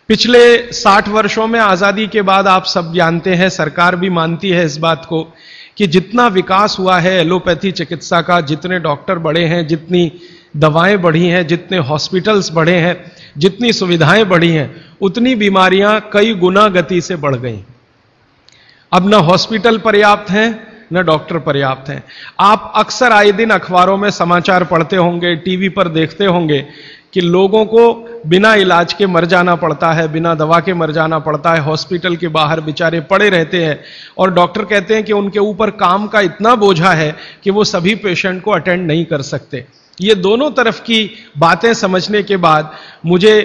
पिछले 60 वर्षों में आजादी के बाद आप सब जानते हैं, सरकार भी मानती है इस बात को कि जितना विकास हुआ है एलोपैथी चिकित्सा का, जितने डॉक्टर बढ़े हैं, जितनी दवाएं बढ़ी हैं, जितने हॉस्पिटल्स बढ़े हैं, जितनी सुविधाएं बढ़ी हैं, उतनी बीमारियां कई गुना गति से बढ़ गई। अब न हॉस्पिटल पर्याप्त हैं न डॉक्टर पर्याप्त हैं। आप अक्सर आए दिन अखबारों में समाचार पढ़ते होंगे, टीवी पर देखते होंगे कि लोगों को बिना इलाज के मर जाना पड़ता है, बिना दवा के मर जाना पड़ता है, हॉस्पिटल के बाहर बेचारे पड़े रहते हैं और डॉक्टर कहते हैं कि उनके ऊपर काम का इतना बोझा है कि वो सभी पेशेंट को अटेंड नहीं कर सकते। ये दोनों तरफ की बातें समझने के बाद मुझे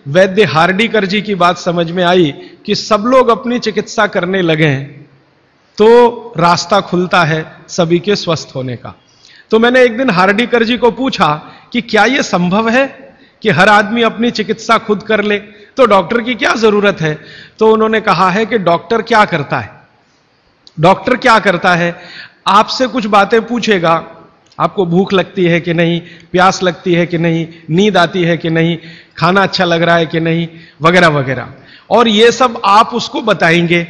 वैद्य हार्डीकर जी की बात समझ में आई कि सब लोग अपनी चिकित्सा करने लगे हैं तो रास्ता खुलता है सभी के स्वस्थ होने का। तो मैंने एक दिन हार्डीकर जी को पूछा कि क्या यह संभव है कि हर आदमी अपनी चिकित्सा खुद कर ले, तो डॉक्टर की क्या जरूरत है? तो उन्होंने कहा है कि डॉक्टर क्या करता है, डॉक्टर क्या करता है, आपसे कुछ बातें पूछेगा, आपको भूख लगती है कि नहीं, प्यास लगती है कि नहीं, नींद आती है कि नहीं, खाना अच्छा लग रहा है कि नहीं, वगैरह वगैरह, और ये सब आप उसको बताएंगे।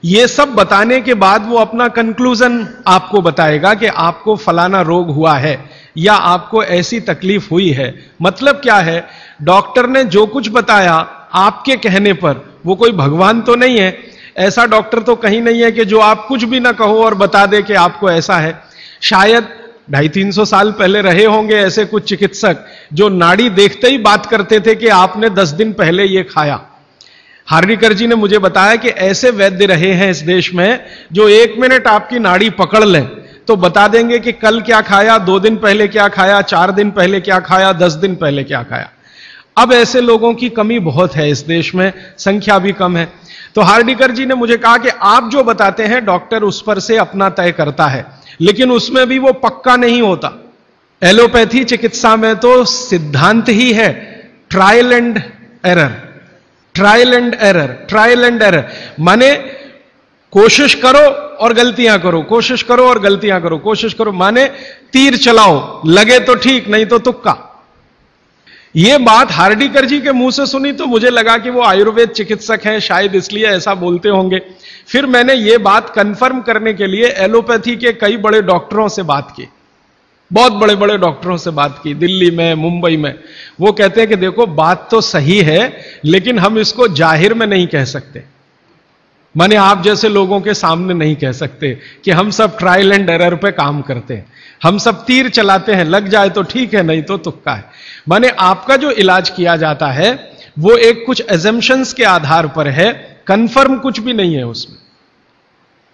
ये सब बताने के बाद वो अपना कंक्लूजन आपको बताएगा कि आपको फलाना रोग हुआ है या आपको ऐसी तकलीफ हुई है। मतलब क्या है, डॉक्टर ने जो कुछ बताया आपके कहने पर, वो कोई भगवान तो नहीं है, ऐसा डॉक्टर तो कहीं नहीं है कि जो आप कुछ भी ना कहो और बता दे कि आपको ऐसा है। शायद 250-300 साल पहले रहे होंगे ऐसे कुछ चिकित्सक जो नाड़ी देखते ही बात करते थे कि आपने 10 दिन पहले ये खाया। हार्डीकर जी ने मुझे बताया कि ऐसे वैद्य रहे हैं इस देश में जो 1 मिनट आपकी नाड़ी पकड़ लें तो बता देंगे कि कल क्या खाया, 2 दिन पहले क्या खाया, 4 दिन पहले क्या खाया, 10 दिन पहले क्या खाया। अब ऐसे लोगों की कमी बहुत है इस देश में, संख्या भी कम है। तो हार्डीकर जी ने मुझे कहा कि आप जो बताते हैं डॉक्टर उस पर से अपना तय करता है, लेकिन उसमें भी वो पक्का नहीं होता। एलोपैथी चिकित्सा में तो सिद्धांत ही है trial and error, trial and error, trial and error, माने कोशिश करो और गलतियां करो, कोशिश करो और गलतियां करो, कोशिश करो, माने तीर चलाओ, लगे तो ठीक, नहीं तो तुक्का। यह बात हार्डीकर जी के मुंह से सुनी तो मुझे लगा कि वो आयुर्वेद चिकित्सक हैं, शायद इसलिए ऐसा बोलते होंगे। फिर मैंने यह बात कंफर्म करने के लिए एलोपैथी के कई बड़े डॉक्टरों से बात की, बहुत बड़े बड़े डॉक्टरों से बात की, दिल्ली में, मुंबई में। वो कहते हैं कि देखो बात तो सही है लेकिन हम इसको जाहिर में नहीं कह सकते, माने आप जैसे लोगों के सामने नहीं कह सकते कि हम सब ट्रायल एंड एरर पे काम करते हैं, हम सब तीर चलाते हैं, लग जाए तो ठीक है नहीं तो तुक्का है। माने आपका जो इलाज किया जाता है वो एक कुछ एजम्पशंस के आधार पर है, कंफर्म कुछ भी नहीं है उसमें।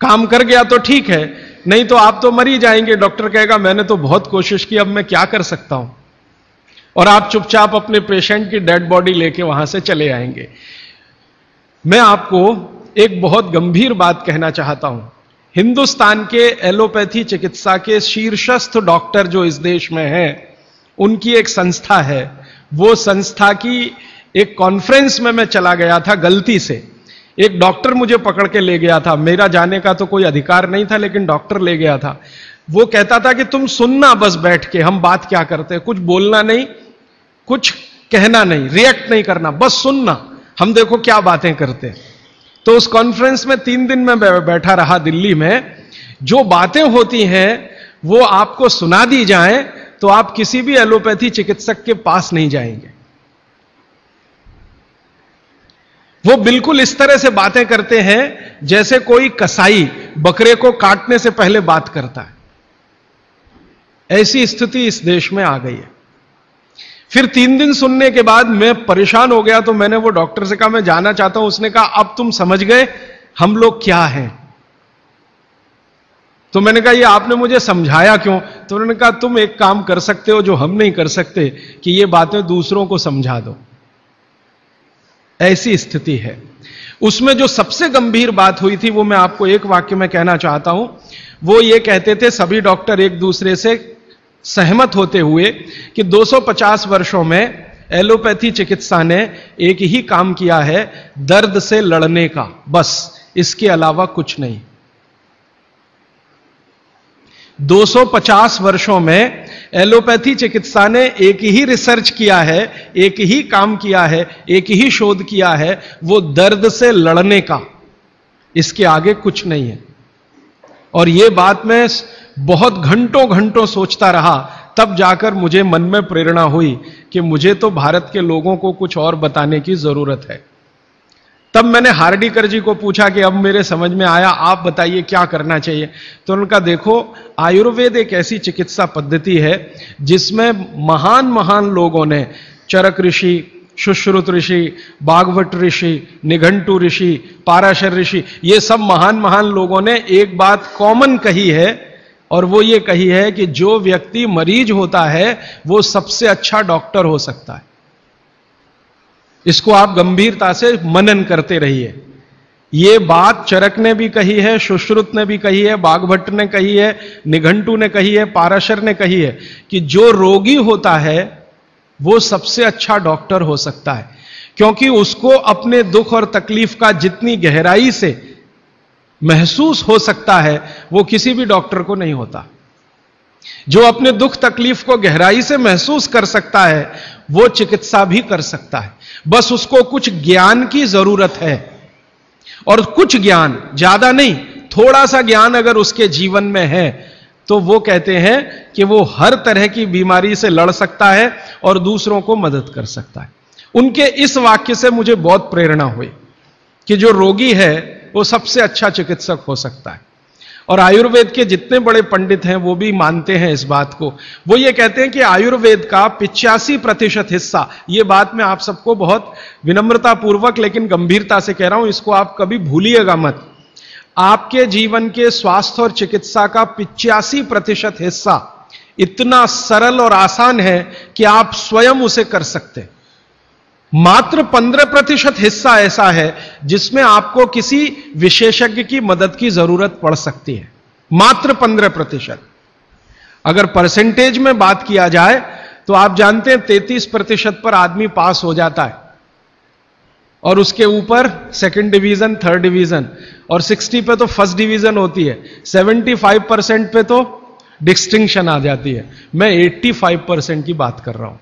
काम कर गया तो ठीक है, नहीं तो आप तो मर ही जाएंगे। डॉक्टर कहेगा मैंने तो बहुत कोशिश की, अब मैं क्या कर सकता हूं, और आप चुपचाप अपने पेशेंट की डेड बॉडी लेके वहां से चले आएंगे। मैं आपको एक बहुत गंभीर बात कहना चाहता हूं। हिंदुस्तान के एलोपैथी चिकित्सा के शीर्षस्थ डॉक्टर जो इस देश में हैं, उनकी एक संस्था है। वो संस्था की एक कॉन्फ्रेंस में मैं चला गया था गलती से, एक डॉक्टर मुझे पकड़ के ले गया था, मेरा जाने का तो कोई अधिकार नहीं था लेकिन डॉक्टर ले गया था। वो कहता था कि तुम सुनना बस बैठ के, हम बात क्या करते हैं, कुछ बोलना नहीं, कुछ कहना नहीं, रिएक्ट नहीं करना, बस सुनना, हम देखो क्या बातें करते हैं। तो उस कॉन्फ्रेंस में 3 दिन में बैठा रहा दिल्ली में। जो बातें होती हैं वो आपको सुना दी जाएं तो आप किसी भी एलोपैथी चिकित्सक के पास नहीं जाएंगे। वो बिल्कुल इस तरह से बातें करते हैं जैसे कोई कसाई बकरे को काटने से पहले बात करता है। ऐसी स्थिति इस देश में आ गई है। फिर 3 दिन सुनने के बाद मैं परेशान हो गया, तो मैंने वो डॉक्टर से कहा मैं जाना चाहता हूं। उसने कहा अब तुम समझ गए हम लोग क्या हैं? तो मैंने कहा ये आपने मुझे समझाया क्यों? तो उन्होंने कहा तुम एक काम कर सकते हो जो हम नहीं कर सकते, कि ये बातें दूसरों को समझा दो। ऐसी स्थिति है। उसमें जो सबसे गंभीर बात हुई थी वो मैं आपको एक वाक्य में कहना चाहता हूं। वो ये कहते थे सभी डॉक्टर एक दूसरे से सहमत होते हुए कि 250 वर्षों में एलोपैथी चिकित्सा ने एक ही काम किया है, दर्द से लड़ने का, बस, इसके अलावा कुछ नहीं। 250 वर्षों में एलोपैथी चिकित्सा ने एक ही रिसर्च किया है, एक ही काम किया है, एक ही शोध किया है, वो दर्द से लड़ने का, इसके आगे कुछ नहीं है। और ये बात मैं बहुत घंटों घंटों सोचता रहा, तब जाकर मुझे मन में प्रेरणा हुई कि मुझे तो भारत के लोगों को कुछ और बताने की जरूरत है। तब मैंने हार्डीकर जी को पूछा कि अब मेरे समझ में आया, आप बताइए क्या करना चाहिए। तो उनका देखो, आयुर्वेद एक ऐसी चिकित्सा पद्धति है जिसमें महान महान लोगों ने, चरक ऋषि, सुश्रुत ऋषि, बागवट ऋषि, निघंटु ऋषि, पाराशर ऋषि, ये सब महान महान लोगों ने एक बात कॉमन कही है, और वो ये कही है कि जो व्यक्ति मरीज होता है वो सबसे अच्छा डॉक्टर हो सकता है। इसको आप गंभीरता से मनन करते रहिए। ये बात चरक ने भी कही है, सुश्रुत ने भी कही है, बागभट्ट ने कही है, निघंटु ने कही है, पाराशर ने कही है कि जो रोगी होता है वो सबसे अच्छा डॉक्टर हो सकता है, क्योंकि उसको अपने दुख और तकलीफ का जितनी गहराई से महसूस हो सकता है वो किसी भी डॉक्टर को नहीं होता। जो अपने दुख तकलीफ को गहराई से महसूस कर सकता है वो चिकित्सा भी कर सकता है, बस उसको कुछ ज्ञान की जरूरत है। और कुछ ज्ञान, ज्यादा नहीं, थोड़ा सा ज्ञान अगर उसके जीवन में है तो वो कहते हैं कि वो हर तरह की बीमारी से लड़ सकता है और दूसरों को मदद कर सकता है। उनके इस वाक्य से मुझे बहुत प्रेरणा हुई कि जो रोगी है वो सबसे अच्छा चिकित्सक हो सकता है। और आयुर्वेद के जितने बड़े पंडित हैं वो भी मानते हैं इस बात को। वो ये कहते हैं कि आयुर्वेद का 85% हिस्सा, ये बात मैं आप सबको बहुत विनम्रता पूर्वक लेकिन गंभीरता से कह रहा हूं, इसको आप कभी भूलिएगा मत। आपके जीवन के स्वास्थ्य और चिकित्सा का 85% हिस्सा इतना सरल और आसान है कि आप स्वयं उसे कर सकते हैं। मात्र 15% हिस्सा ऐसा है जिसमें आपको किसी विशेषज्ञ की मदद की जरूरत पड़ सकती है, मात्र 15%। अगर परसेंटेज में बात किया जाए तो आप जानते हैं 33% पर आदमी पास हो जाता है, और उसके ऊपर सेकंड डिवीजन, थर्ड डिवीजन, और 60 पे तो फर्स्ट डिवीजन होती है, 75% पे तो डिस्टिंक्शन आ जाती है। मैं 85% की बात कर रहा हूं।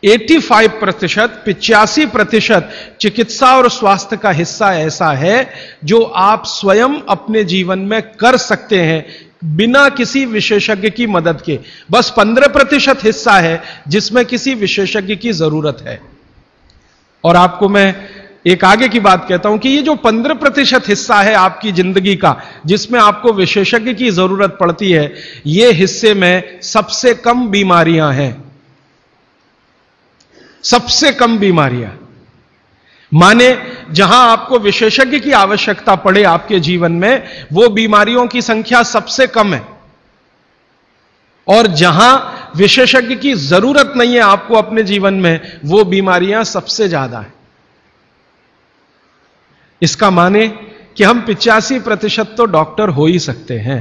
85%, 85% चिकित्सा और स्वास्थ्य का हिस्सा ऐसा है जो आप स्वयं अपने जीवन में कर सकते हैं बिना किसी विशेषज्ञ की मदद के। बस 15% हिस्सा है जिसमें किसी विशेषज्ञ की जरूरत है। और आपको मैं एक आगे की बात कहता हूं कि ये जो 15% हिस्सा है आपकी जिंदगी का जिसमें आपको विशेषज्ञ की जरूरत पड़ती है, ये हिस्से में सबसे कम बीमारियां हैं, सबसे कम बीमारियां। माने जहां आपको विशेषज्ञ की आवश्यकता पड़े आपके जीवन में, वो बीमारियों की संख्या सबसे कम है, और जहां विशेषज्ञ की जरूरत नहीं है आपको अपने जीवन में, वो बीमारियां सबसे ज्यादा हैं। इसका माने कि हम 85% तो डॉक्टर हो ही सकते हैं।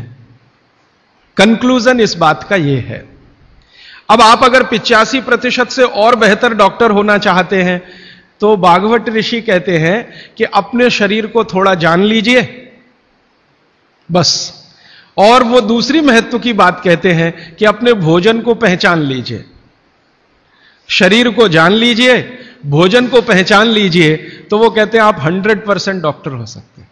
कंक्लूजन इस बात का यह है। अब आप अगर 85% से और बेहतर डॉक्टर होना चाहते हैं तो बागवट ऋषि कहते हैं कि अपने शरीर को थोड़ा जान लीजिए बस। और वो दूसरी महत्व की बात कहते हैं कि अपने भोजन को पहचान लीजिए। शरीर को जान लीजिए, भोजन को पहचान लीजिए, तो वो कहते हैं आप 100% डॉक्टर हो सकते हैं।